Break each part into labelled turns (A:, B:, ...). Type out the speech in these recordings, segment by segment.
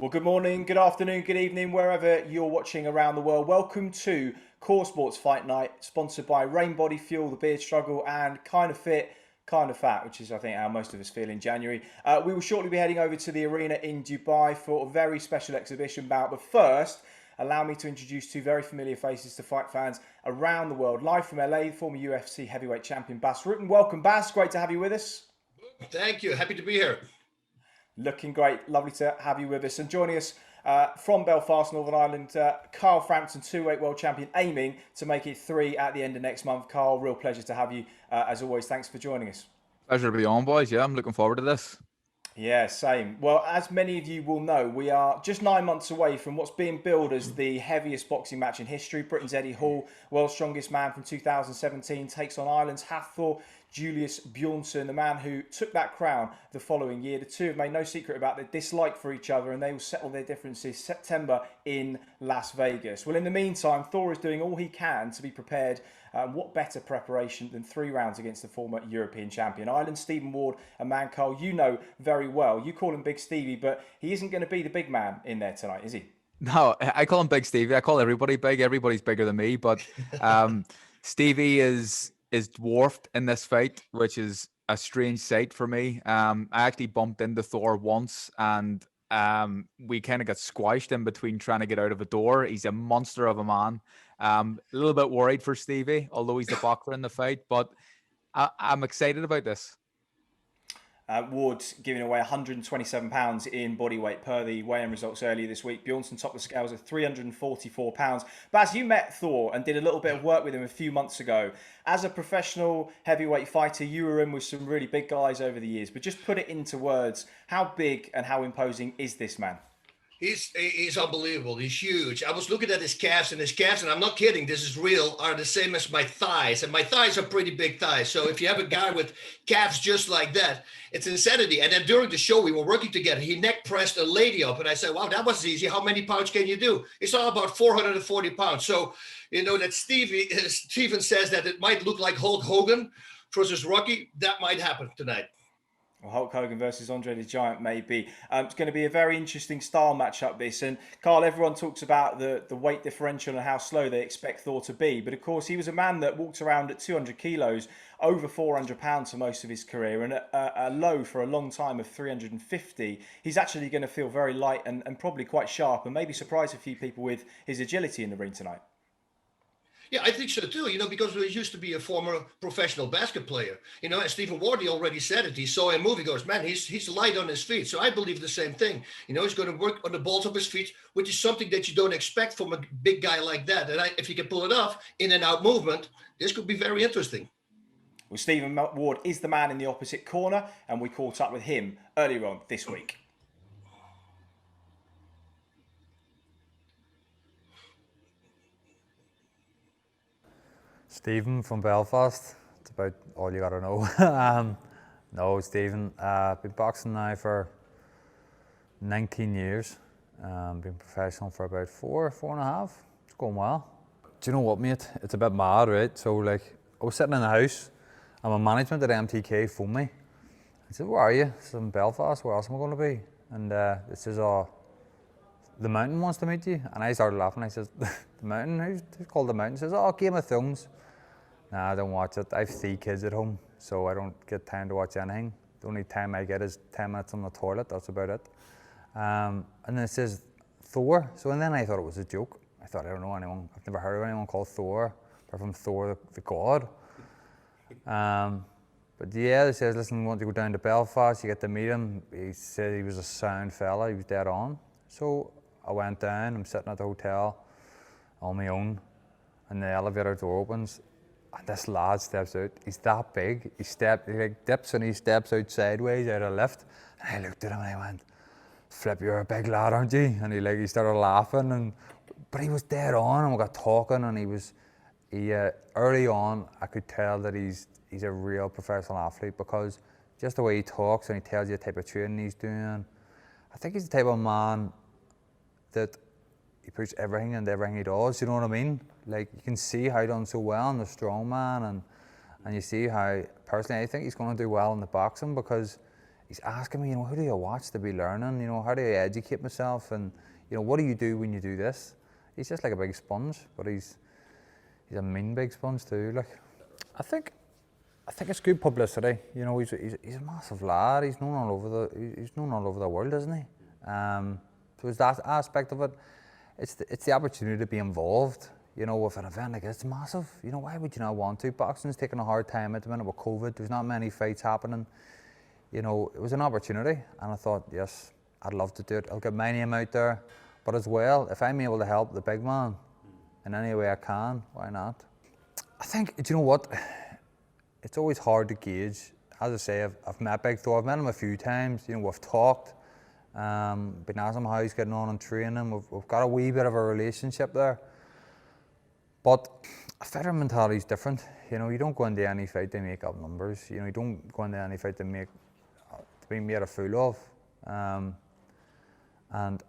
A: Well, good morning, good afternoon, good evening, wherever you're watching around the world. Welcome to Core Sports Fight Night, sponsored by Rain Body Fuel, The Beard Struggle, and Kind of Fit, Kind of Fat, which is, I think, how most of us feel in January. We will shortly be heading over to the arena in Dubai for a very special exhibition bout. But first, allow me to introduce two very familiar faces to fight fans around the world. Live from LA, former UFC heavyweight champion Bas Rutten. Welcome, Bas. Great to have you with us.
B: Thank you. Happy to be here.
A: Looking great. Lovely to have you with us. And joining us from Belfast, Northern Ireland, Carl Frampton, two-weight world champion, aiming to make it three at the end of next month. Carl, real pleasure to have you. As always, thanks for joining us.
C: Pleasure to be on, boys. Yeah, I'm looking forward to this.
A: Yeah, same. Well, as many of you will know, we are just 9 months away from what's being billed as the heaviest boxing match in history. Britain's Eddie Hall, world's strongest man from 2017, takes on Ireland's Thor Bjornsson, the man who took that crown the following year. The two have made no secret about their dislike for each other, and they will settle their differences September in Las Vegas. Well, in the meantime, Thor is doing all he can to be prepared. What better preparation than 3 rounds against the former European champion? Ireland, Stephen Ward, a man, Carl, you know very well. You call him Big Stevie, but he isn't going to be the big man in there tonight, is he?
C: No, I call him Big Stevie. I call everybody big. Everybody's bigger than me, but Stevie is dwarfed in this fight, which is a strange sight for me. I actually bumped into Thor once, and we kind of got squashed in between trying to get out of a door. He's a monster of a man. A little bit worried for Stevie, although he's the boxer in the fight, but I'm excited about this.
A: Ward giving away 127 pounds in body weight per the weigh-in results earlier this week. Bjornsson topped the scales at 344 pounds. Baz, you met Thor and did a little bit of work with him a few months ago. As a professional heavyweight fighter, you were in with some really big guys over the years, but just put it into words. How big and how imposing is this man?
B: He's unbelievable. He's huge. I was looking at his calves, and I'm not kidding, this is real, are the same as my thighs. And my thighs are pretty big thighs. So if you have a guy with calves just like that, it's insanity. And then during the show, we were working together. He neck pressed a lady up. And I said, wow, that was easy. How many pounds can you do? It's all about 440 pounds. So, you know, that Steven says that it might look like Hulk Hogan versus Rocky. That might happen tonight.
A: Well, Hulk Hogan versus Andre the Giant, maybe. It's going to be a very interesting style matchup, this. And Carl, everyone talks about the weight differential and how slow they expect Thor to be. But of course, he was a man that walked around at 200 kilos, over 400 pounds for most of his career, and a low for a long time of 350. He's actually going to feel very light and probably quite sharp, and maybe surprise a few people with his agility in the ring tonight.
B: Yeah, I think so too, because he used to be a former professional basket player, and Stephen Ward already said it. He saw him move, he goes, man, he's light on his feet. So I believe the same thing. He's going to work on the balls of his feet, which is something that you don't expect from a big guy like that. And if he can pull it off, in and out movement, this could be very interesting.
A: Well, Stephen Ward is the man in the opposite corner, and we caught up with him earlier on this week.
D: Stephen from Belfast. It's about all you gotta know. No, Stephen. Been boxing now for 19 years. Been professional for about four and a half. It's going well. Do you know what, mate? It's a bit mad, right? So, like, I was sitting in the house, and my management at MTK phoned me. I said, "Where are you?" I said, "In Belfast. Where else am I going to be?" And it says, "Oh, the Mountain wants to meet you." And I started laughing. I said, "The Mountain? Who's called the Mountain?" He says, "Oh, Game of Thrones." Nah, I don't watch it. I have 3 kids at home, so I don't get time to watch anything. The only time I get is 10 minutes on the toilet. That's about it. And then it says Thor. So and then I thought it was a joke. I thought, I don't know anyone. I've never heard of anyone called Thor, apart from Thor the god. But yeah, they says, listen, we want to go down to Belfast. You get to meet him. He said he was a sound fella. He was dead on. So I went down. I'm sitting at the hotel on my own, and the elevator door opens. And this lad steps out. He's that big. He dips and he steps out sideways out of the lift. And I looked at him and I went, "Flip, you're a big lad, aren't you?" And he started laughing, but he was dead on, and we got talking, and he early on I could tell that he's a real professional athlete, because just the way he talks and he tells you the type of training he's doing. I think he's the type of man that he puts everything into everything he does, you know what I mean? Like, you can see how he done so well in the strongman, and you see how, personally, I think he's going to do well in the boxing, because he's asking me, who do you watch to be learning? How do I educate myself? And what do you do when you do this? He's just like a big sponge, but he's a mean big sponge too. Like, I think it's good publicity. He's a massive lad. He's known all over the world, isn't he? So it's that aspect of it. It's the opportunity to be involved. With an event like this, it's massive. Why would you not want to? Boxing's taking a hard time at the minute with COVID. There's not many fights happening. It was an opportunity, and I thought, yes, I'd love to do it. I'll get my name out there, but as well, if I'm able to help the big man in any way I can, why not? I think, do you know what? It's always hard to gauge. As I say, I've met Big Thor. I've met him a few times. We've talked. Been asking him how he's getting on in training. We've got a wee bit of a relationship there. But a fighter mentality is different. You don't go into any fight to make up numbers. You don't go into any fight to be made a fool of. And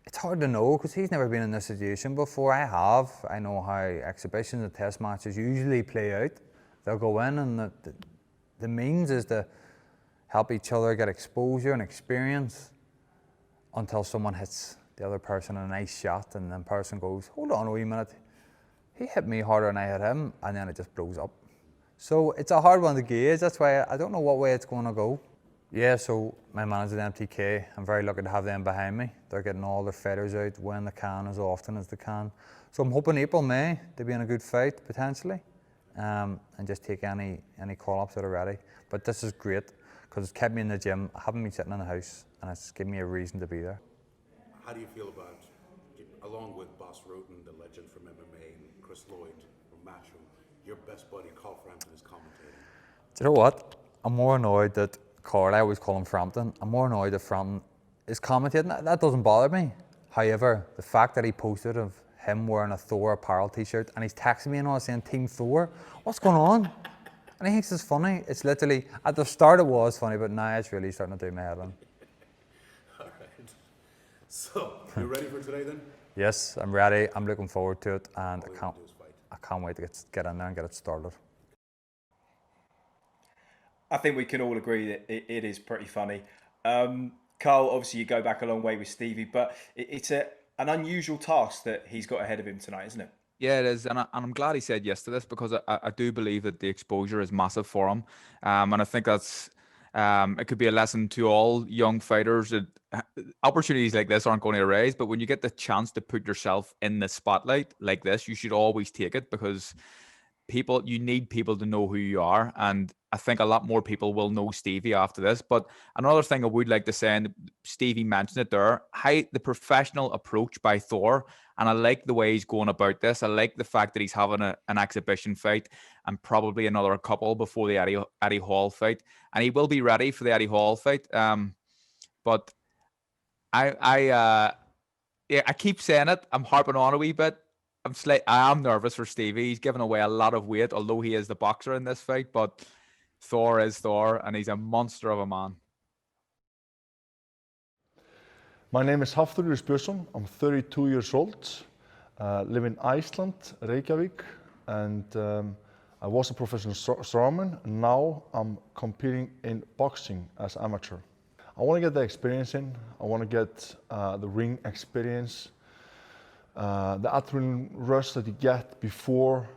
D: it's hard to know because he's never been in this situation before. I have. I know how exhibitions and test matches usually play out. They'll go in, and the means is to help each other get exposure and experience until someone hits the other person a nice shot, and then person goes, hold on a wee minute, he hit me harder than I hit him, and then it just blows up. So it's a hard one to gauge. That's why I don't know what way it's going to go. Yeah, so my manager at MTK, I'm very lucky to have them behind me. They're getting all their fighters out when they can, as often as they can. So I'm hoping April, May, to be in a good fight, potentially, and just take any call-ups that are ready. But this is great, because it's kept me in the gym. I haven't been sitting in the house, and it's given me a reason to be there.
E: How do you feel about, along with Boss Roten, the legend from MMA, and Chris Lloyd from Matchroom, your best buddy Carl Frampton is commentating?
D: Do you know what? I'm more annoyed that Carl, I always call him Frampton, I'm more annoyed that Frampton is commentating. That doesn't bother me. However, the fact that he posted of him wearing a Thor apparel t-shirt and he's texting me and all saying Team Thor, what's going on? And he thinks it's funny. It's literally, at the start it was funny, but now it's really starting to do my head in.
E: All right. So, you ready for today then?
D: Yes, I'm ready. I'm looking forward to it, and I can't wait to get in there and get it started.
A: I think we can all agree that it is pretty funny. Carl, obviously you go back a long way with Stevie, but it's an unusual task that he's got ahead of him tonight, isn't it?
C: Yeah, it is, and I'm glad he said yes to this, because I do believe that the exposure is massive for him, and I think that's it could be a lesson to all young fighters that opportunities like this aren't going to arise, but when you get the chance to put yourself in the spotlight like this, you should always take it, because you need people to know who you are, and I think a lot more people will know Stevie after this. But another thing I would like to say, and Stevie mentioned it there, the professional approach by Thor, and I like the way he's going about this. I like the fact that he's having an exhibition fight and probably another couple before the Eddie Hall fight, and he will be ready for the Eddie Hall fight. But I keep saying it. I'm harping on a wee bit. I am nervous for Stevie. He's given away a lot of weight, although he is the boxer in this fight. But Thor is Thor, and he's a monster of a man.
F: My name is Thor Bjornsson. I'm 32 years old. Live in Iceland, Reykjavik, and I was a professional strongman. Now I'm competing in boxing as amateur. I want to get the experience in. I want to get the ring experience. The adrenaline rush that you get before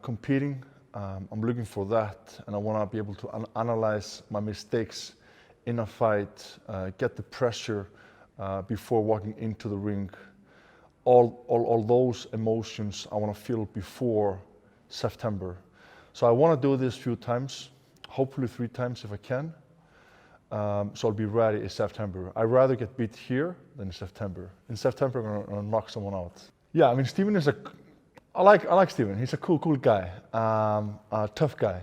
F: competing, I'm looking for that, and I want to be able to analyze my mistakes in a fight, get the pressure before walking into the ring. All those emotions I want to feel before September. So I want to do this a few times, hopefully 3 times if I can. So I'll be ready in September. I'd rather get beat here than in September. In September, I'm gonna knock someone out. Yeah, I mean, Steven is I like Steven. He's a cool guy, a tough guy.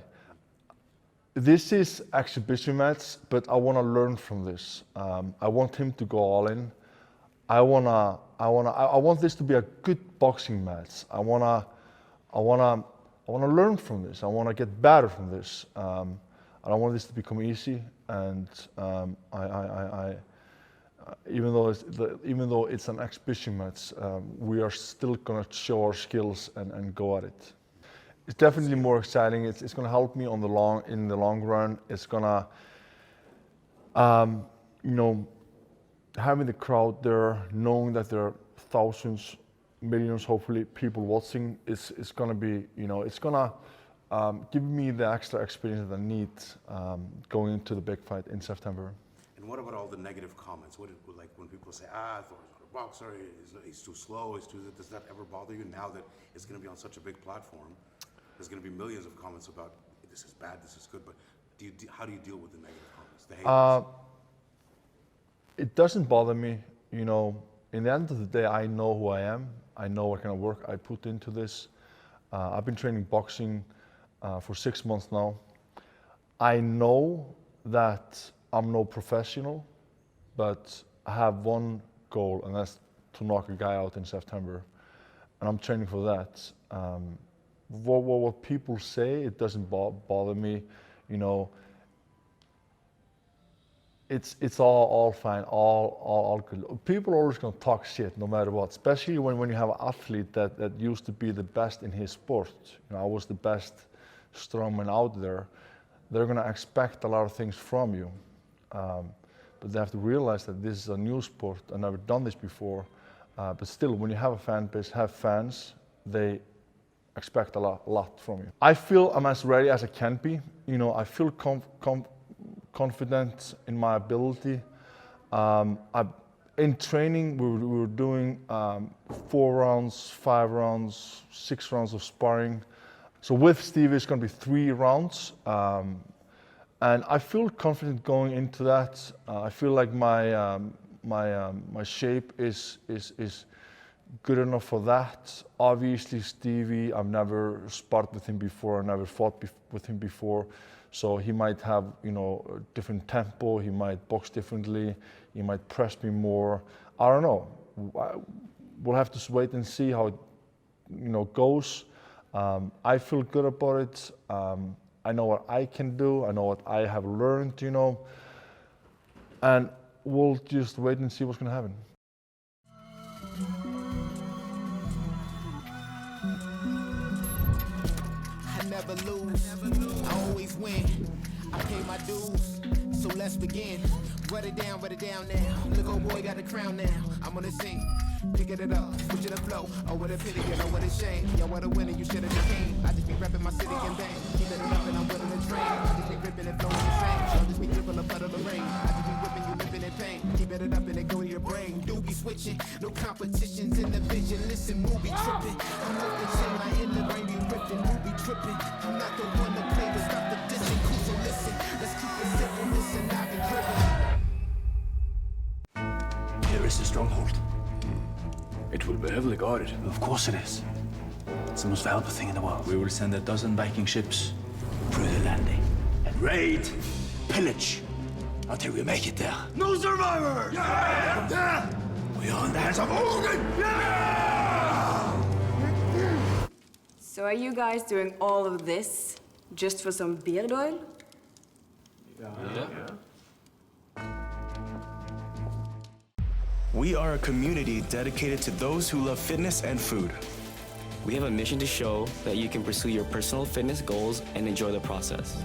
F: This is exhibition match, but I want to learn from this. I want him to go all in. I want this to be a good boxing match. I wanna learn from this. I want to get better from this. I don't want this to become easy, and even though it's an exhibition match, we are still gonna show our skills and go at it. It's definitely more exciting. It's gonna help me in the long run. It's gonna You know, having the crowd there, knowing that there are thousands, millions, hopefully, people watching is gonna be, you know, it's gonna give me the extra experience that I need going into the big fight in September.
E: And what about all the negative comments? Like when people say, Thor's not a boxer, he's too slow, does that ever bother you now that it's gonna be on such a big platform? There's gonna be millions of comments about this is bad, this is good, but how do you deal with the negative comments, the haters?
F: It doesn't bother me, you know. In the end of the day, I know who I am. I know what kind of work I put into this. I've been training boxing for 6 months now. I know that I'm no professional, but I have one goal, and that's to knock a guy out in September. And I'm training for that. What people say, it doesn't bother me, you know. It's all fine, all good. People are always gonna talk shit no matter what, especially when you have an athlete that used to be the best in his sport. You know, I was the best strongman out there. They're gonna expect a lot of things from you. But they have to realize that this is a new sport. I've never done this before. But still, when you have a fan base, have fans, they expect a lot from you. I feel I'm as ready as I can be. You know, I feel confident in my ability. In training, we were doing 4 rounds, 5 rounds, 6 rounds of sparring. So with Steve, it's going to be 3 rounds. And I feel confident going into that. I feel like my shape is good enough for that. Obviously, Stevie, I've never sparred with him before, I never fought with him before. So he might have, you know, a different tempo, he might box differently, he might press me more. I don't know. We'll have to wait and see how it, you know, goes. I feel good about it. I know what I can do, I know what I have learned, you know. And we'll just wait and see what's gonna happen.
G: I never lose, I always win. I pay my dues, so let's begin. Write it down now. Look, old boy got a crown now. I'm gonna sing, picking it up, switching the flow. Oh, what a pity, you know what a shame. Yo, what a winner, you should've came. I just be repping my city in vain. Keep it up and I'm willing to train. I just be ripping and flowing insane. I'll just be dripping a puddle of rain. I just be whipping you, living in pain. Keep it up and it go to your brain. Do be switching, no competitions in the vision. Listen, movie tripping. I'm looking shit, my inner brain be ripping, movie tripping. I'm not the one to play with, stop the dishing. Cool, so listen, let's keep it simple. Listen, I've been driven.
H: Here is the stronghold. It will be heavily guarded. Of course it is. It's the most valuable thing in the world. We will send 12 Viking ships through the landing and raid, pillage, until we make it there. No survivors! Yeah! We are in the hands of Odin! Yeah!
I: So are you guys doing all of this just for some beard oil?
H: Yeah.
J: We are a community dedicated to those who love fitness and food.
K: We have a mission to show that you can pursue your personal fitness goals and enjoy the process.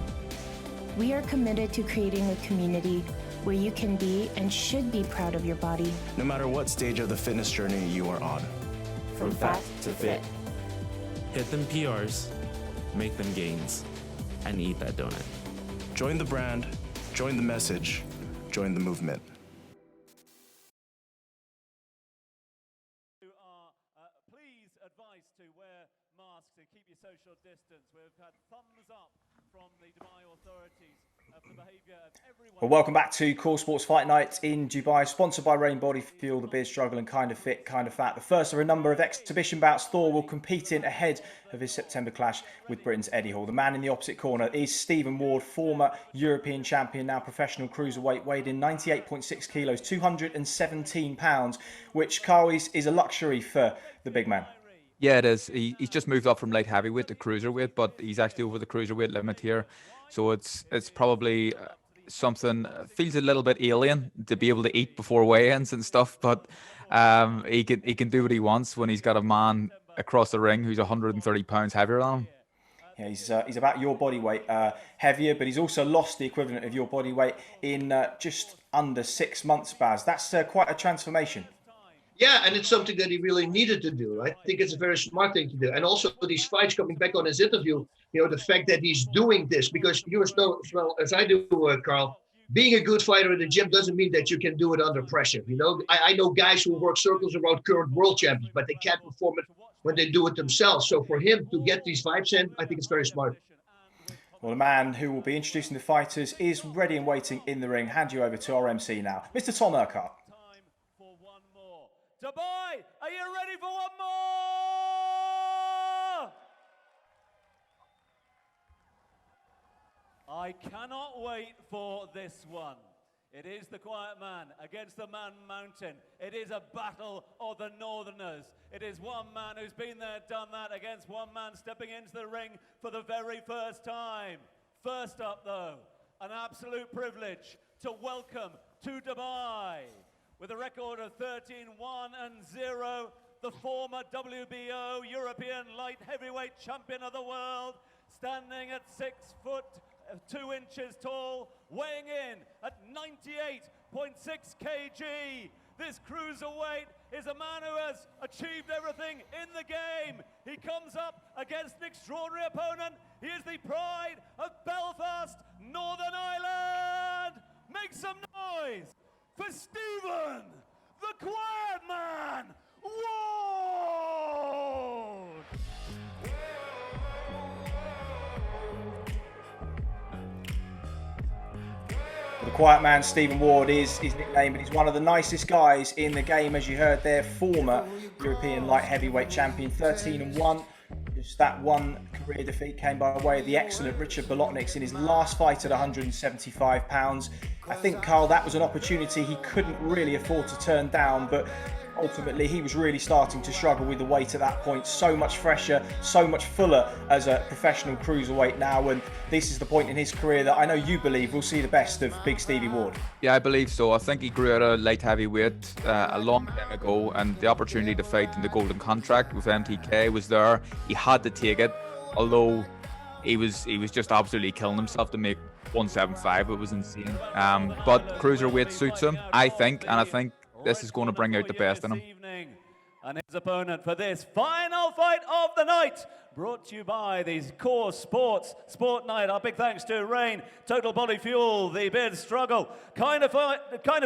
L: We are committed to creating a community where you can be and should be proud of your body.
J: No matter what stage of the fitness journey you are on.
L: From fat to fit.
M: Hit them PRs, make them gains, and eat that donut.
J: Join the brand, join the message, join the movement.
N: Please advise to wear masks and keep your social distance. We've had thumbs up from the Dubai authorities of the behaviour of everyone.
A: Well, welcome back to Core Sports Fight Night in Dubai, sponsored by Rain Body Fuel, the beard struggle and kind of fit, kind of fat. The first of a number of exhibition bouts Thor will compete in ahead of his September clash with Britain's Eddie Hall. The man in the opposite corner is Stephen Ward, former European champion, now professional cruiserweight, weighed in 98.6 kilos, 217 pounds, which, Carl, is a luxury for the big man.
C: Yeah, it is. He's just moved up from light heavyweight to cruiserweight, but he's actually over the cruiserweight limit here. So it's probably something, feels a little bit alien to be able to eat before weigh-ins and stuff, but he can do what he wants when he's got a man across the ring who's 130 pounds heavier than him.
A: Yeah, he's about your body weight heavier, but he's also lost the equivalent of your body weight in just under 6 months, Baz. That's quite a transformation.
B: Yeah, and it's something that he really needed to do. I think it's a very smart thing to do. And also these fights, coming back on his interview, the fact that he's doing this, because you as well as I do, Carl, being a good fighter in the gym doesn't mean that you can do it under pressure. I know guys who work circles around current world champions, but they can't perform it when they do it themselves. So for him to get these vibes in, I think it's very smart.
A: Well, the man who will be introducing the fighters is ready and waiting in the ring. Hand you over to our MC now, Mr. Tom Urquhart.
N: Dubai, are you ready for one more? I cannot wait for this one. It is the quiet man against the man mountain. It is a battle of the Northerners. It is one man who's been there, done that, against one man stepping into the ring for the very first time. First up, though, an absolute privilege to welcome to Dubai, with a record of 13-1-0, the former WBO European light heavyweight champion of the world, standing at 6 foot 2 inches tall, weighing in at 98.6 kg. This cruiserweight is a man who has achieved everything in the game. He comes up against an extraordinary opponent. He is the pride of Belfast, Northern Ireland. Make some noise for Stephen, the Quiet Man, Ward!
A: The quiet man, Stephen Ward, is his nickname, but he's one of the nicest guys in the game, as you heard there. Former European light heavyweight champion, 13-1. Just that one career defeat came by way of the excellent Richard Bolotniks in his last fight at 175 pounds. I think, Carl, that was an opportunity he couldn't really afford to turn down, but ultimately he was really starting to struggle with the weight at that point. So much fresher, so much fuller as a professional cruiserweight now, and this is the point in his career that I know you believe we'll see the best of Big Stevie Ward.
C: Yeah, I believe so. I think he grew out of light heavyweight a long time ago, and the opportunity to fight in the Golden Contract with MTK was there. He had to take it, although he was just absolutely killing himself to make 175. It was insane. But cruiserweight suits him, I think, and I think this is going to bring out the best in him.
N: And his opponent for this final fight of the night, brought to you by these Core Sports Sport Night. Our big thanks to Rain, Total Body Fuel, The Beard Struggle, Kind of Fit, Kind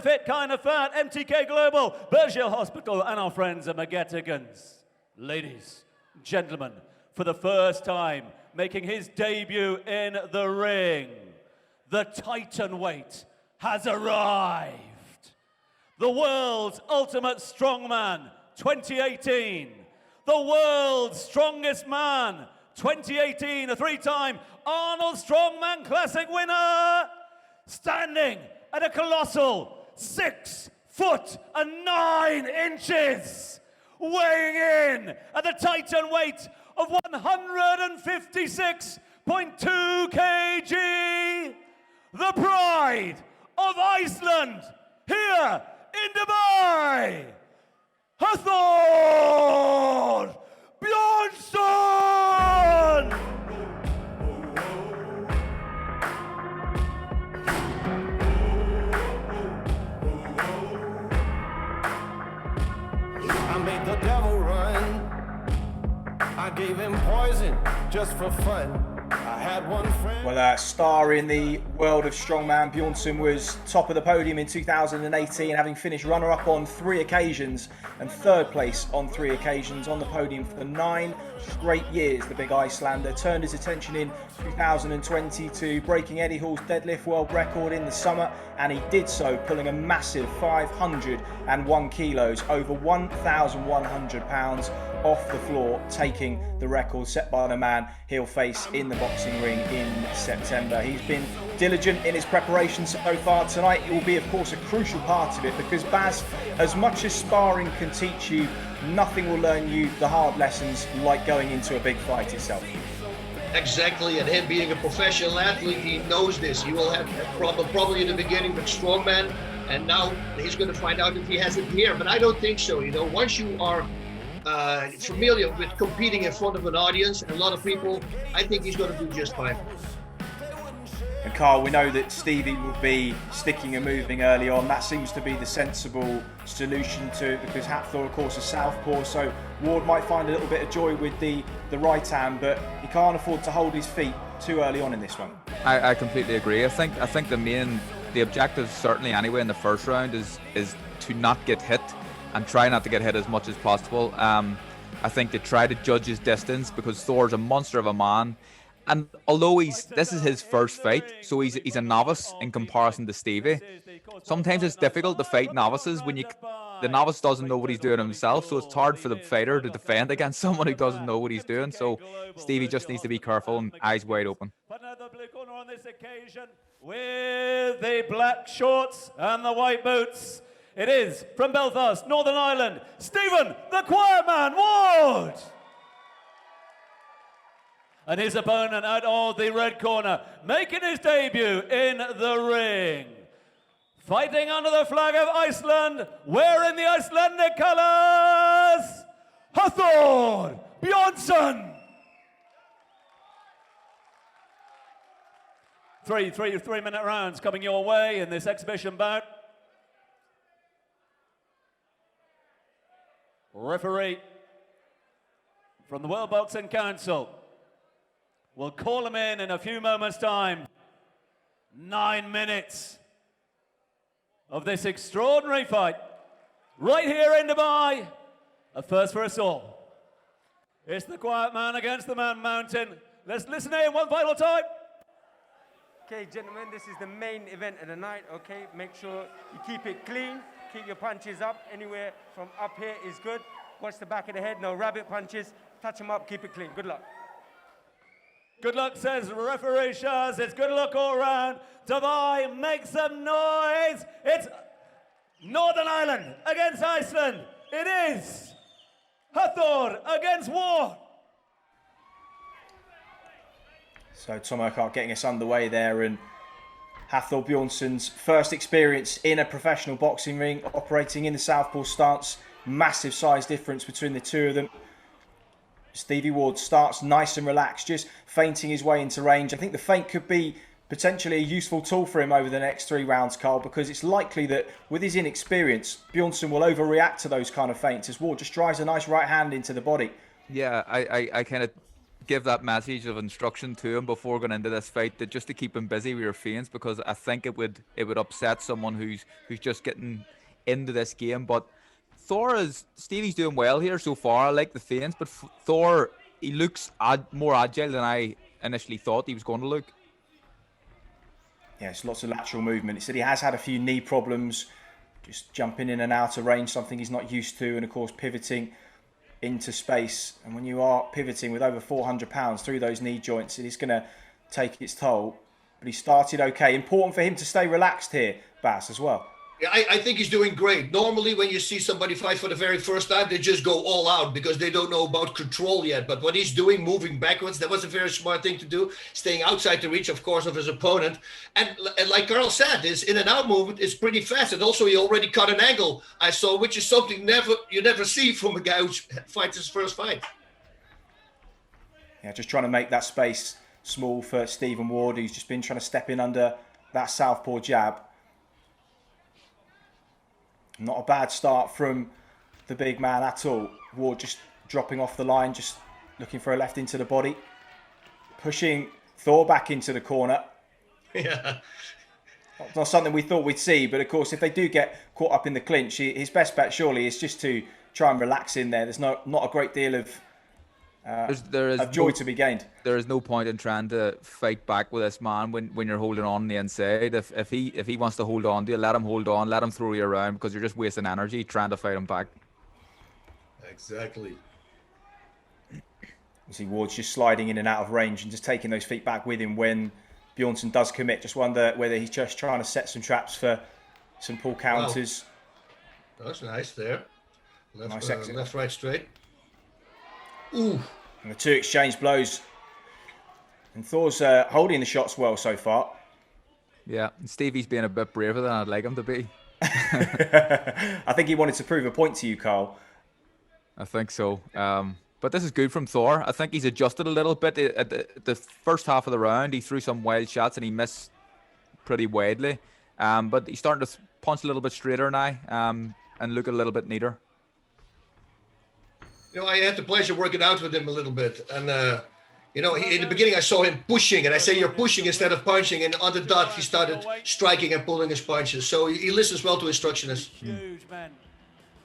N: of Fat, MTK Global, Bergil Hospital, and our friends at Magetigans. Ladies, gentlemen, for the first time making his debut in the ring, the Titan weight has arrived. The world's ultimate strongman, 2018. The world's strongest man, 2018. A 3-time Arnold Strongman Classic winner. Standing at a colossal 6 foot and 9 inches. Weighing in at the Titan weight of 156.2 kg. The pride of Iceland here in Dubai, Thor Bjornsson!
G: I made the devil run. I gave him poison just for fun. I had one friend.
A: Well, a star in the world of strongman, Bjornsson was top of the podium in 2018, having finished runner-up on 3 occasions and 3rd place on 3 occasions, on the podium for 9 straight years. The big Icelander turned his attention in 2020 to breaking Eddie Hall's deadlift world record in the summer, and he did so pulling a massive 501 kilos, over 1,100 pounds off the floor, taking the record set by the man he'll face in the boxing ring in September. He's been diligent in his preparation so far. Tonight it will be, of course, a crucial part of it, because Baz, as much as sparring can teach you, nothing will learn you the hard lessons like going into a big fight itself.
B: Exactly, and him being a professional athlete, he knows this. He will have a problem probably in the beginning with strongman, and now he's going to find out if he has it here. But I don't think so. Once you are familiar with competing in front of an audience and a lot of people, I think he's going to do just fine.
A: And Carl, we know that Stevie will be sticking and moving early on. That seems to be the sensible solution to it, because Hafthor, of course, is southpaw, so Ward might find a little bit of joy with the right hand, but he can't afford to hold his feet too early on in this one.
C: I completely agree. I think the objective, certainly anyway in the first round, is to not get hit and try not to get hit as much as possible. I think to try to judge his distance, because Thor's a monster of a man. And although this is his first fight, so he's a novice in comparison to Stevie. Sometimes it's difficult to fight novices when the novice doesn't know what he's doing himself, so it's hard for the fighter to defend against someone who doesn't know what he's doing. So Stevie just needs to be careful and eyes wide open.
N: Another blue corner on this occasion with the black shorts and the white boots. It is from Belfast, Northern Ireland, Stephen the Quiet Man Ward. And his opponent out of the red corner, making his debut in the ring. Fighting under the flag of Iceland, wearing the Icelandic colours, Thor Bjornsson. Three-minute rounds coming your way in this exhibition bout. Referee from the World Boxing Council. We'll call him in a few moments' time. 9 minutes of this extraordinary fight right here in Dubai. A first for us all. It's the Quiet Man against the Man Mountain. Let's listen in one final time.
O: Okay, gentlemen, this is the main event of the night, okay? Make sure you keep it clean, keep your punches up. Anywhere from up here is good. Watch the back of the head, no rabbit punches. Touch them up, keep it clean. Good luck.
N: Good luck, says referee Shaz. It's good luck all round. Dubai, make some noise. It's Northern Ireland against Iceland. It is Hathor against War.
A: So Tom Urquhart getting us underway there, and Thor Bjornsson's first experience in a professional boxing ring, operating in the southpaw stance. Massive size difference between the two of them. Stevie Ward starts nice and relaxed, just feinting his way into range. I think the feint could be potentially a useful tool for him over the next 3 rounds, Carl, because it's likely that with his inexperience, Bjornsson will overreact to those kind of feints as Ward just drives a nice right hand into the body.
C: Yeah, I kind of give that message of instruction to him before going into this fight, that just to keep him busy with your feints, because I think it would upset someone who's just getting into this game. But Stevie's doing well here so far. I like the feints, but Thor, he looks more agile than I initially thought he was going to look.
A: Yes, lots of lateral movement. He said he has had a few knee problems, just jumping in and out of range, something he's not used to, and of course pivoting into space. And when you are pivoting with over 400 pounds through those knee joints, it is going to take its toll. But he started okay. Important for him to stay relaxed here, Bass, as well.
B: Yeah, I think he's doing great. Normally, when you see somebody fight for the very first time, they just go all out because they don't know about control yet. But what he's doing, moving backwards, that was a very smart thing to do. Staying outside the reach, of course, of his opponent. And like Carl said, his in and out movement is pretty fast. And also, he already cut an angle, I saw, which is something you never see from a guy who fights his first fight.
A: Yeah, just trying to make that space small for Stephen Ward, who's just been trying to step in under that southpaw jab. Not a bad start from the big man at all. Ward just dropping off the line, just looking for a left into the body. Pushing Thor back into the corner.
B: Yeah.
A: Not something we thought we'd see, but of course, if they do get caught up in the clinch, his best bet surely is just to try and relax in there. There's not a great deal of joy to be gained.
C: There is no point in trying to fight back with this man when you're holding on the inside. If he wants to hold on to you, let him hold on, let him throw you around, because you're just wasting energy trying to fight him back.
B: Exactly.
A: You see Ward's just sliding in and out of range and just taking those feet back with him when Bjornsson does commit. Just wonder whether he's just trying to set some traps for some pull counters.
B: Wow. That's nice there. Left, right, straight.
A: Ooh. And the two exchange blows. And Thor's holding the shots well so far.
C: Yeah, and Stevie's being a bit braver than I'd like him to be.
A: I think he wanted to prove a point to you, Carl.
C: I think so. But this is good from Thor. I think he's adjusted a little bit at the first half of the round. He threw some wild shots and he missed pretty widely. But he's starting to punch a little bit straighter now and look a little bit neater.
B: You know, I had the pleasure of working out with him a little bit. And, you know, in the beginning, I saw him pushing. And I say, you're pushing instead of punching. And on the dot, he started striking and pulling his punches. So he listens well to instructionists.
N: Huge men.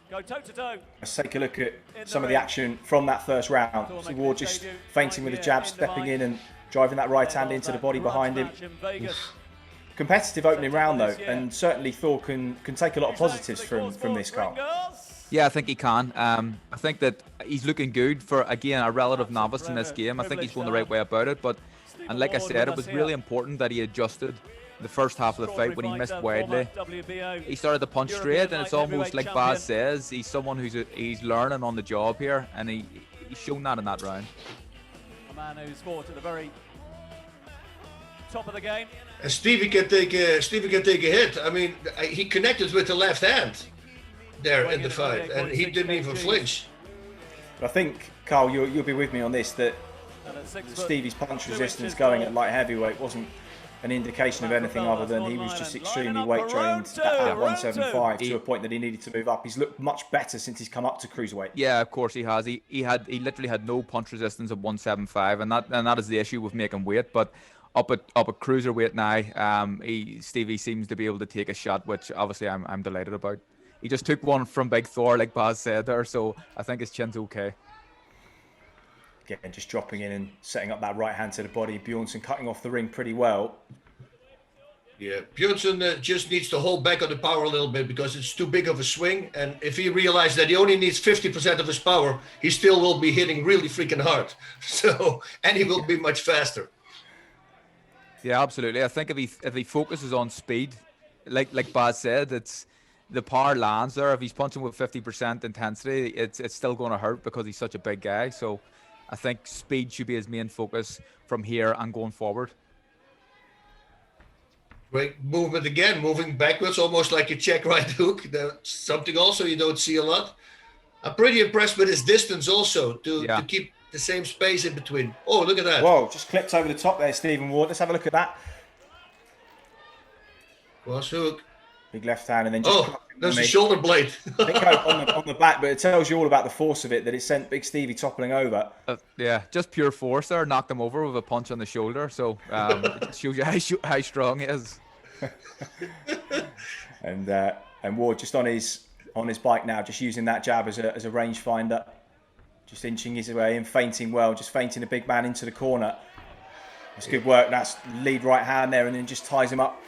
N: Go toe to toe.
A: Let's take a look at some of the action from that first round. So Ward just feinting with a jab, stepping in and driving that right hand into the body behind him. Competitive opening round though, and certainly Thor can take a lot of positives from this, Carl.
C: Yeah, I think he can. I think that he's looking good for, again, a relative novice in this game. I think he's going the right way about it. And like I said, it was really important that he adjusted the first half of the fight when he missed widely. He started to punch straight, and it's almost like Baz says, he's someone he's learning on the job here, and he's shown that in that round.
N: A man who's fought at the very top of the game.
B: And Stevie can take a hit. I mean, he connected with the left hand there in the fight, and he didn't even flinch.
A: But I think, Carl, you'll be with me on this, that Stevie's punch resistance going at light heavyweight wasn't an indication of anything other than he was just extremely weight trained at 175 to a point that he needed to move up. He's looked much better since he's come up to cruiserweight.
C: Yeah, of course he has. He literally had no punch resistance at 175, and that is the issue with making weight. But up at cruiserweight now, Stevie seems to be able to take a shot, which obviously I'm delighted about. He just took one from Big Thor, like Baz said there, so I think his chin's okay.
A: Again, just dropping in and setting up that right hand to the body. Bjornsson cutting off the ring pretty well.
B: Yeah, Bjornsson just needs to hold back on the power a little bit because it's too big of a swing. And if he realizes that he only needs 50% of his power, he still will be hitting really freaking hard. So, and he will be much faster.
C: Yeah, absolutely. I think if he focuses on speed, like Baz said, it's the power lands there. If he's punching with 50% intensity, it's still going to hurt because he's such a big guy. So I think speed should be his main focus from here and going forward.
B: Great movement again, moving backwards, almost like a check right hook. That's something also you don't see a lot. I'm pretty impressed with his distance also to keep the same space in between. Oh, look at that.
A: Whoa, just clipped over the top there, Stephen Ward. Let's have a look at that.
B: Cross hook.
A: Big left hand and then just...
B: Oh, there's a shoulder blade.
A: I think on the back, but it tells you all about the force of it, that it sent Big Stevie toppling over.
C: Yeah, just pure force there. Knocked him over with a punch on the shoulder. So it shows you how strong he is.
A: And Ward just on his bike now, just using that jab as a rangefinder. Just inching his way in, feinting well, just feinting the big man into the corner. It's good work. That's lead right hand there, and then just ties him up.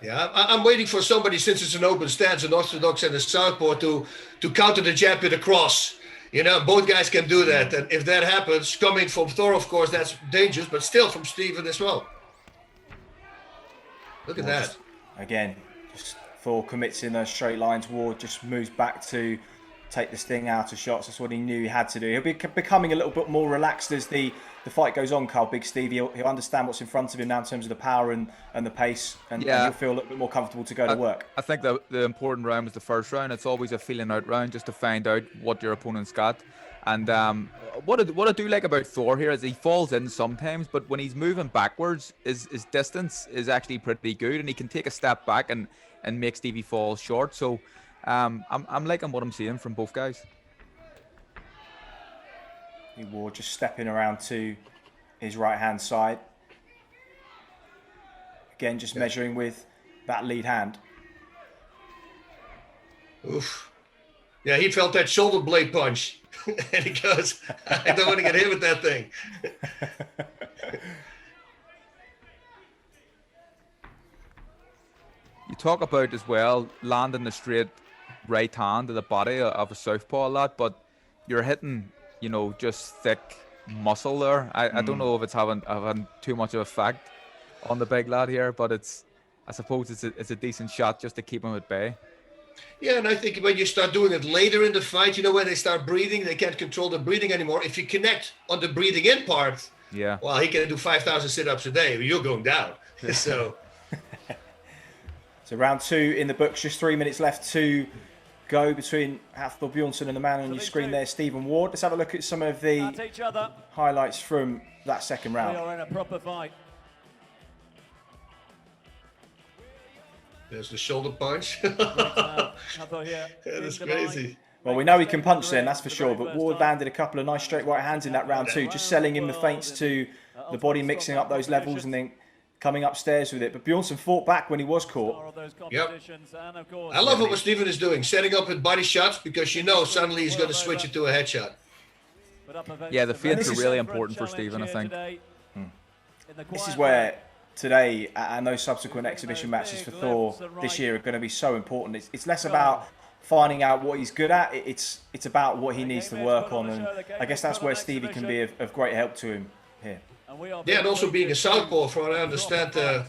B: Yeah, I'm waiting for somebody, since it's an open stance, an orthodox and a southpaw, to counter the jab with a cross. You know, both guys can do that. And if that happens, coming from Thor, of course, that's dangerous, but still from Steven as well. Look at that.
A: Again, just Thor commits in those straight lines. Ward just moves back to take the sting out of shots. That's what he knew he had to do. He'll be becoming a little bit more relaxed as the fight goes on, Carl. Big Steve, he'll understand what's in front of him now in terms of the power and the pace, and he'll feel a little bit more comfortable to go to work.
C: I think the important round was the first round. It's always a feeling out round just to find out what your opponent's got. And what I do like about Thor here is he falls in sometimes, but when he's moving backwards, his distance is actually pretty good, and he can take a step back and make Stevie fall short. So I'm liking what I'm seeing from both guys.
A: Ward just stepping around to his right hand side. Again, just measuring with that lead hand.
B: Oof. Yeah, he felt that shoulder blade punch. And he goes, I don't want to get hit with that thing.
C: You talk about as well landing the straight right hand to the body of a southpaw a lot, but you're hitting, you know, just thick muscle there. I don't know if it's having too much of effect on the big lad here, but I suppose it's a decent shot just to keep him at bay.
B: Yeah, and I think when you start doing it later in the fight, you know, when they start breathing, they can't control the breathing anymore. If you connect on the breathing in part, well, he can do 5,000 sit-ups a day. You're going down. So
A: round two in the books, just 3 minutes left to go between Thor Bjornsson and the man on your screen there, Stephen Ward. Let's have a look at some of the
N: Each other.
A: highlights from that second
N: We
A: round.
N: are in a proper fight.
B: There's the shoulder punch.
N: That
B: is crazy.
A: Well, we know he can punch then, that's for sure, but Ward landed a couple of nice straight right hands in that round too, just selling him the feints to the body, mixing up those levels and then coming upstairs with it. But Bjornsson fought back when he was caught.
B: Yep. I love what Steven is doing, setting up with body shots, because you know suddenly he's going to switch it to a headshot.
C: Yeah, the feints are really important for Stephen, I think.
A: This is where today and those subsequent exhibition matches for Thor this year are going to be so important. It's less about finding out what he's good at, it's about what he needs to work on, and I guess that's where Stevie can be of great help to him here.
B: Yeah, and also being a southpaw, from what I understand, an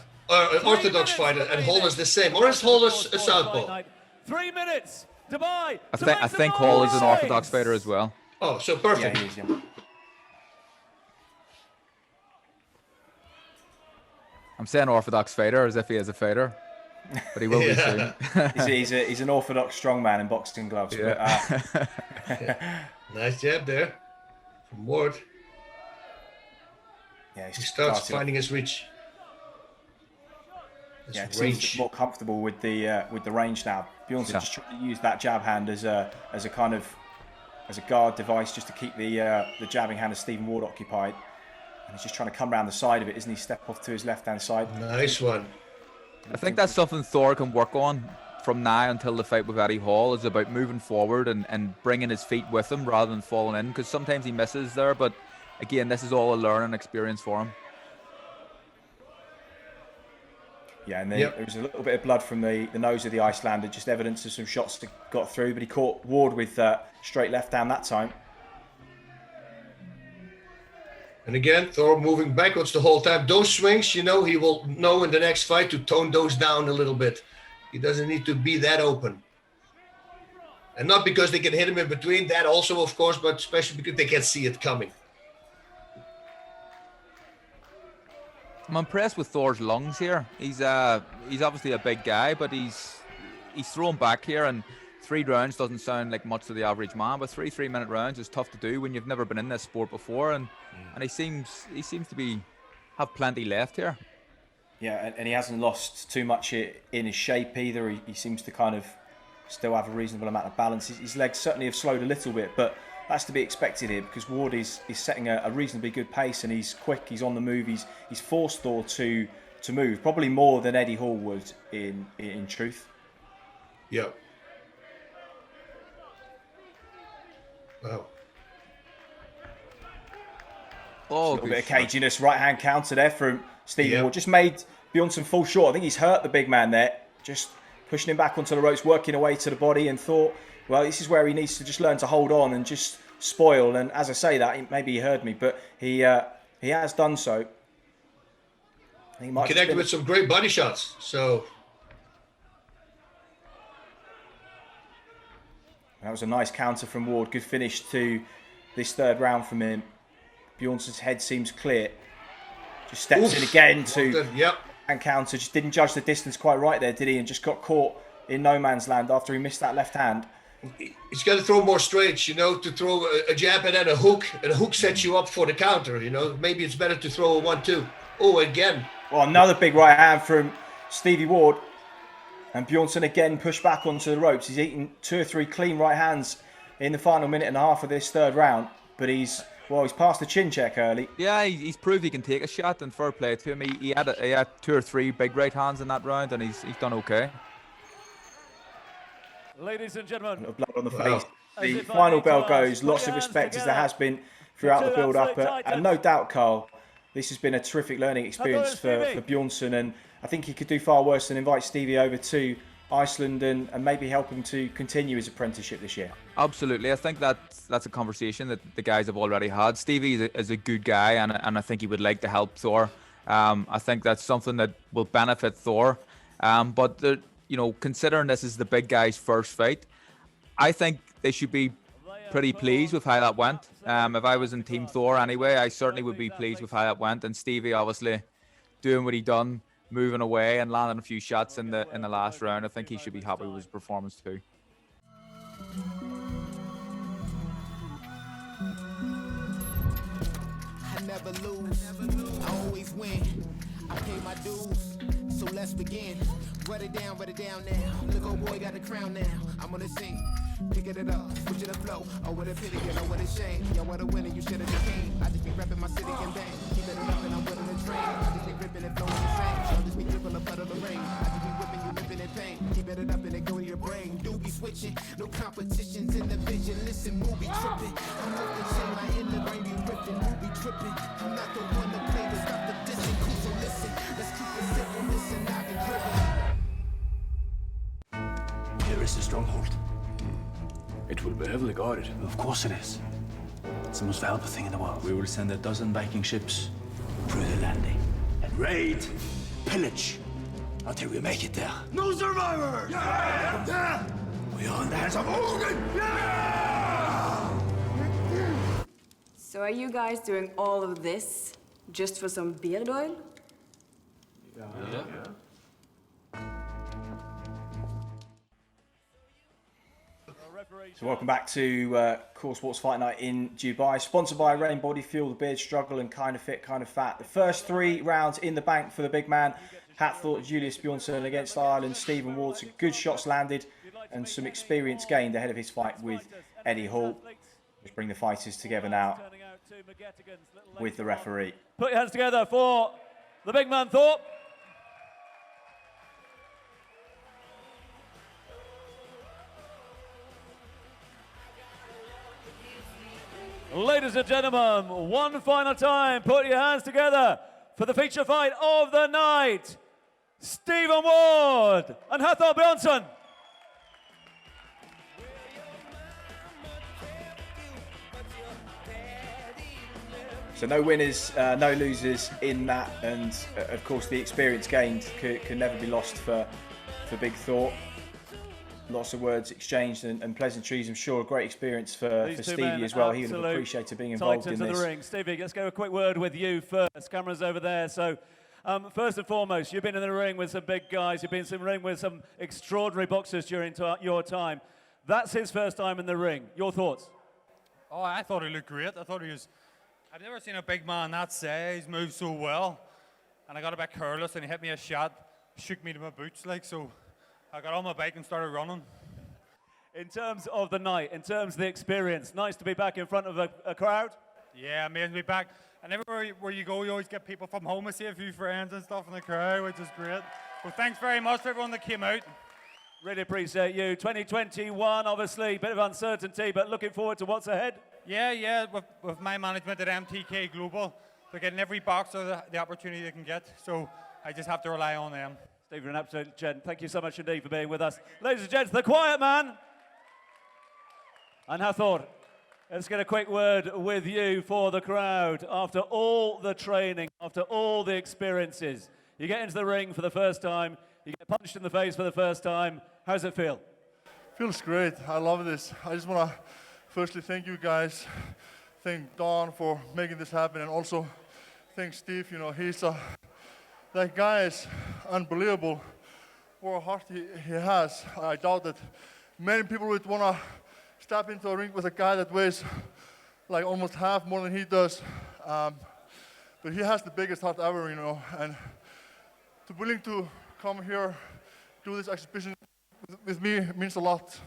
B: orthodox fighter, and Hall is the same. Or is Hall a southpaw?
N: 3 minutes to buy.
C: I think Hall is an orthodox fighter as well.
B: Oh, so perfect.
A: Yeah, he is, yeah.
C: I'm saying orthodox fighter as if he is a fighter, but he will be soon.
A: he's an orthodox strongman in boxing gloves.
C: Yeah.
A: But,
B: Nice jab there from Ward.
A: Yeah,
B: he starts finding his reach.
A: Yeah, he seems more comfortable with the range now. Bjornsson just trying to use that jab hand as a kind of as a guard device, just to keep the jabbing hand of Stephen Ward occupied. And he's just trying to come around the side of it, isn't he? Step off to his left-hand side.
B: Nice one.
C: I think that's something Thor can work on from now until the fight with Eddie Hall. Is about moving forward and bringing his feet with him rather than falling in, because sometimes he misses there. But again, this is all a learning experience for him.
A: Yeah, and then there was a little bit of blood from the nose of the Icelander, just evidence of some shots that got through, but he caught Ward with straight left hand that time.
B: And again, Thor moving backwards the whole time. Those swings, you know, he will know in the next fight to tone those down a little bit. He doesn't need to be that open. And not because they can hit him in between, that also, of course, but especially because they can see it coming.
C: I'm impressed with Thor's lungs here. He's obviously a big guy, but he's thrown back here, and 3 rounds doesn't sound like much to the average man, but 3 3-minute rounds is tough to do when you've never been in this sport before, and he seems to have plenty left here.
A: Yeah, and he hasn't lost too much in his shape either. He seems to kind of still have a reasonable amount of balance. His legs certainly have slowed a little bit, but that's to be expected here, because Ward is setting a reasonably good pace, and he's quick, he's on the move, he's forced Thor to move, probably more than Eddie Hall would in truth.
B: Yeah. Wow.
A: Oh, a little bit of caginess, right hand counter there from Stephen Ward. Just made Bjornsson fall short. I think he's hurt the big man there, just pushing him back onto the ropes, working away to the body, and thought, well, this is where he needs to just learn to hold on and just spoil. And as I say that, maybe he heard me, but he has done so. He might
B: connected with some great body shots. So
A: that was a nice counter from Ward. Good finish to this third round from him. Bjornsson's head seems clear. Just steps in again and counter. Just didn't judge the distance quite right there, did he? And just got caught in no man's land after he missed that left hand.
B: He's got to throw more straights, you know, to throw a jab and then a hook. And a hook sets you up for the counter, you know. Maybe it's better to throw a 1-2. Oh, again.
A: Well, another big right hand from Stevie Ward. And Bjornsson again pushed back onto the ropes. He's eaten 2 or 3 clean right hands in the final minute and a half of this third round. But he's passed the chin check early.
C: Yeah, he's proved he can take a shot, and fair play to him. He had 2 or 3 big right hands in that round, and he's done okay.
N: Ladies and gentlemen,
A: blood on the face. The final bell goes. Lots of respect, as there has been throughout the build-up, and no doubt, Carl, this has been a terrific learning experience for Bjornsson, and I think he could do far worse than invite Stevie over to Iceland and maybe help him to continue his apprenticeship this year.
C: Absolutely. I think that's a conversation that the guys have already had. Stevie is a good guy, and I think he would like to help Thor. I think that's something that will benefit Thor. But considering this is the big guy's first fight, I think they should be pretty pleased with how that went. If I was in Team Thor anyway, I certainly would be pleased with how that went. And Stevie obviously doing what he done, moving away and landing a few shots in the last round. I think he should be happy with his performance too.
G: I never lose, I always win. I pay my dues, so let's begin. Run it down now. Look, old boy got the crown now. I'm gonna sing, picking it up, switch it up flow. Oh, what a pity, you know what a shame. Yo, what a winner, you should've just came. I just be repping my city in vain. Keep it up and I'm willing to train. I just be ripping and flowing the same. I'll just be dripping a puddle of rain. I just be whipping you, living in pain. Keep it up and it go to your brain. Do be switching, no competitions in the vision. Listen, movie tripping. I'm with the shit, my inner brain be ripping. Movie tripping. I'm not the one to play to stop the dissing. Cool, so listen, let's keep it simple. Listen, I've been driven.
H: Here is the stronghold. It will be heavily guarded. Of course it is. It's the most valuable thing in the world. We will send 12 Viking ships through the landing and raid, pillage, until we make it there. No survivors! Yeah! We are in the hands of Odin! Yeah!
I: So are you guys doing all of this just for some beard oil?
C: Yeah.
A: So welcome back to Core Sports Fight Night in Dubai, sponsored by Rain Body Fuel, the beard struggle and kind of fit, kind of fat. The first 3 rounds in the bank for the big man. Thor Bjornsson against Ireland, Stephen Ward. Some good shots landed and some experience gained ahead of his fight with Eddie Hall. Let's bring the fighters together now with the referee.
N: Put your hands together for the big man, Thor. Ladies and gentlemen, one final time, put your hands together for the feature fight of the night. Stephen Ward and Thor Bjornsson.
A: So no winners, no losers in that, and of course the experience gained can never be lost for Big Thor. Lots of words exchanged and pleasantries. I'm sure a great experience for Stevie as well. He would have appreciated being involved in this.
N: The ring. Stevie, let's go a quick word with you first. Camera's over there. So first and foremost, you've been in the ring with some big guys. You've been in the ring with some extraordinary boxers during your time. That's his first time in the ring. Your thoughts?
P: Oh, I thought he looked great. I thought he was... I've never seen a big man that size move so well. And I got a bit careless and he hit me a shot, shook me to my boots like so. I got on my bike and started running.
N: In terms of the night, in terms of the experience, nice to be back in front of a crowd?
P: Yeah, amazing to be back. And everywhere where you go, you always get people from home. I see a few friends and stuff in the crowd, which is great. Well, thanks very much to everyone that came out.
N: Really appreciate you. 2021, obviously, a bit of uncertainty, but looking forward to what's ahead.
P: Yeah, with my management at MTK Global, they're getting every boxer the opportunity they can get. So I just have to rely on them.
N: Stephen, an absolute gent. Thank you so much indeed for being with us. Ladies and gents, the quiet man. And Thor, let's get a quick word with you for the crowd. After all the training, after all the experiences, you get into the ring for the first time, you get punched in the face for the first time. How does it feel?
F: Feels great. I love this. I just want to firstly thank you guys. Thank Don for making this happen, and also thank Steve. You know, that guy is unbelievable. What a heart he has. I doubt that many people would want to step into a ring with a guy that weighs like almost half more than he does. But he has the biggest heart ever, you know. And to be willing to come here, do this exhibition with me means a lot.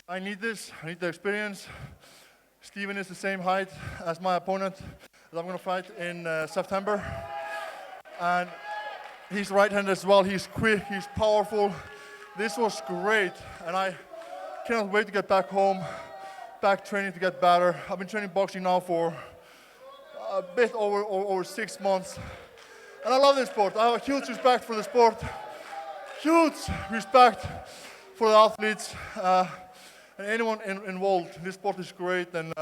F: I need this. I need the experience. Steven is the same height as my opponent that I'm going to fight in September. And he's right-handed as well. He's quick, he's powerful. This was great, and I cannot wait to get back home, back training to get better. I've been training boxing now for a bit over 6 months. And I love this sport. I have a huge respect for the sport. Huge respect for the athletes and anyone involved. This sport is great, and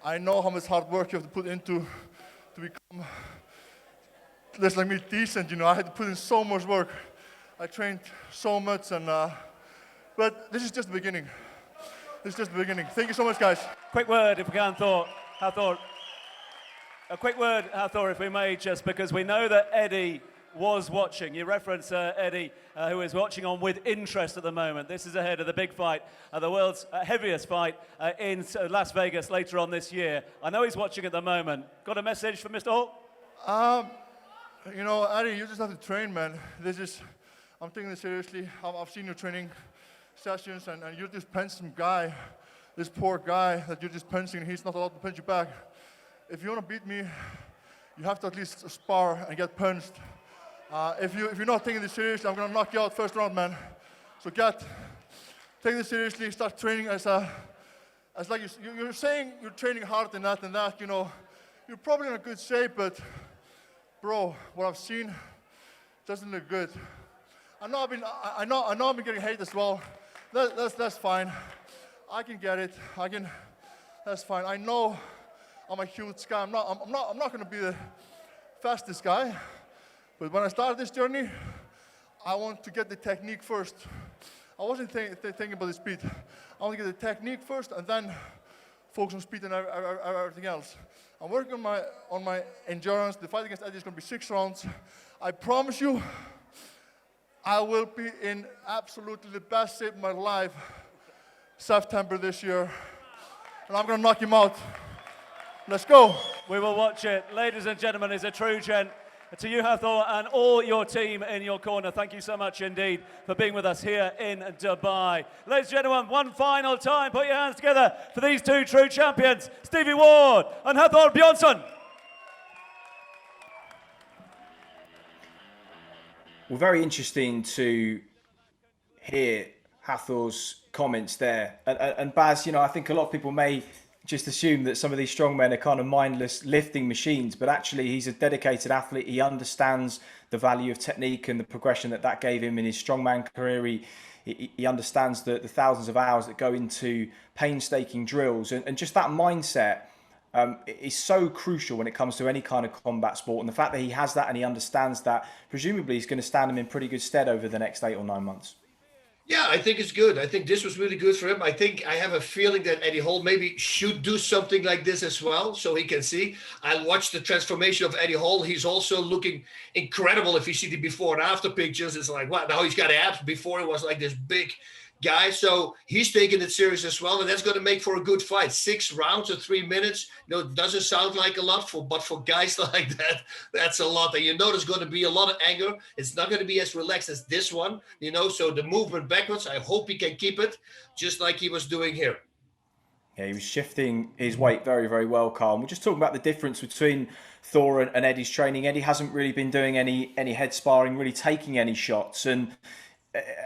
F: I know how much hard work you have to put into to become less like me decent. You know, I had to put in so much work. I trained so much, and but this is just the beginning. This is just the beginning. Thank you so much, guys.
N: Quick word, if we can, Thor. A quick word, Thor, if we may, just because we know that Eddie was watching. You reference Eddie, who is watching on with interest at the moment. This is ahead of the big fight, the world's heaviest fight in Las Vegas later on this year. I know he's watching at the moment. Got a message for Mr. Hall?
F: You know, Eddie, you just have to train, man. I'm taking this seriously. I've seen your training sessions, and you're just punching some guy, this poor guy that you're just punching, and he's not allowed to punch you back. If you want to beat me, you have to at least spar and get punched. If you're not taking this seriously, I'm going to knock you out first round, man. So take this seriously, start training as like you're saying you're training hard and that, you know. You're probably in a good shape, but bro, what I've seen doesn't look good. I know I've been getting hate as well. That's fine. I can get it. That's fine. I know I'm a huge guy. I'm not going to be the fastest guy. But when I started this journey, I want to get the technique first. I wasn't thinking about the speed. I want to get the technique first and then focus on speed and everything else. I'm working on my endurance. The fight against Eddie is going to be 6 rounds. I promise you, I will be in absolutely the best shape of my life September this year. And I'm going to knock him out. Let's go.
N: We will watch it. Ladies and gentlemen, it's a true gent. To you, Hathor, and all your team in your corner, thank you so much indeed for being with us here in Dubai. Ladies and gentlemen, one final time, put your hands together for these two true champions, Stevie Ward and Thor Bjornsson.
A: Well, very interesting to hear Hathor's comments there. And Baz, you know, I think a lot of people may just assume that some of these strongmen are kind of mindless lifting machines, but actually he's a dedicated athlete. He understands the value of technique and the progression that gave him in his strongman career. He understands the thousands of hours that go into painstaking drills, and just that mindset is so crucial when it comes to any kind of combat sport. And the fact that he has that and he understands that, presumably he's going to stand him in pretty good stead over the next 8 or 9 months.
B: Yeah, I think it's good. I think this was really good for him. I have a feeling that Eddie Hall maybe should do something like this as well, so he can see. I watched the transformation of Eddie Hall. He's also looking incredible. If you see the before and after pictures, it's like, wow, now he's got abs. Before he was like this big guy. So he's taking it serious as well, and that's going to make for a good fight. 6 rounds or 3 minutes, you know, doesn't sound like a lot, but for guys like that, that's a lot. And you know there's going to be a lot of anger. It's not going to be as relaxed as this one, you know, so the movement backwards, I hope he can keep it just like he was doing here.
A: Yeah, he was shifting his weight very, very well, Carl. And we're just talking about the difference between Thor and Eddie's training. Eddie hasn't really been doing any head sparring, really taking any shots. And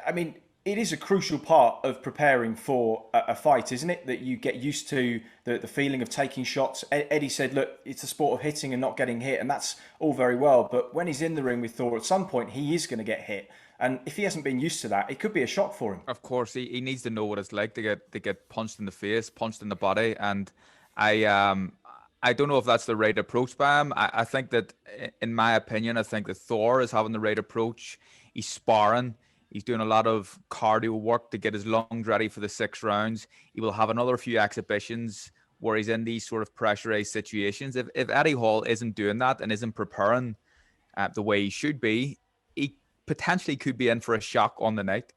A: I mean, it is a crucial part of preparing for a fight, isn't it? That you get used to the feeling of taking shots. Eddie said, look, it's a sport of hitting and not getting hit, and that's all very well. But when he's in the ring with Thor, at some point, he is going to get hit. And if he hasn't been used to that, it could be a shock for him.
C: Of course, he needs to know what it's like to get punched in the face, punched in the body. And I don't know if that's the right approach by him. I think that, in my opinion, I think that Thor is having the right approach. He's sparring. He's doing a lot of cardio work to get his lungs ready for the 6 rounds. He will have another few exhibitions where he's in these sort of pressurized situations. If Eddie Hall isn't doing that and isn't preparing the way he should be, he potentially could be in for a shock on the night.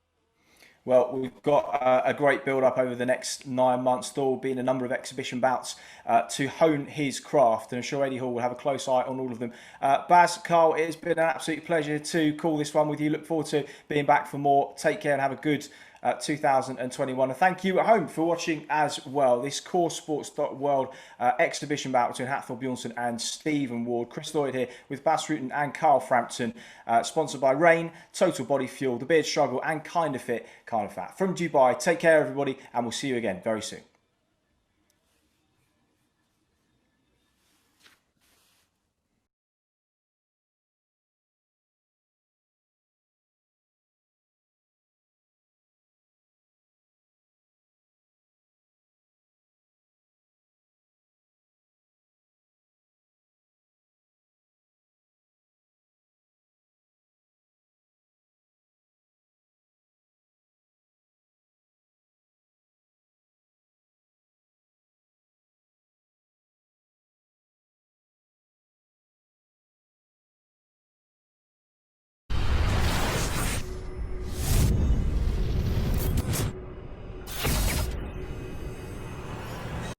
A: Well, we've got a great build-up over the next 9 months. Thor will be in a number of exhibition bouts to hone his craft, and I'm sure Eddie Hall will have a close eye on all of them. Baz, Carl, it has been an absolute pleasure to call this one with you. Look forward to being back for more. Take care and have a good 2021. And thank you at home for watching as well. This Core Sports World exhibition bout between Thor Bjornsson and Stephen Ward. Chris Lloyd here with Bas Rutten and Carl Frampton. Sponsored by Rain, Total Body Fuel, The Beard Struggle, and Kinda Fit, Kinda Fat. From Dubai, take care everybody, and we'll see you again very soon.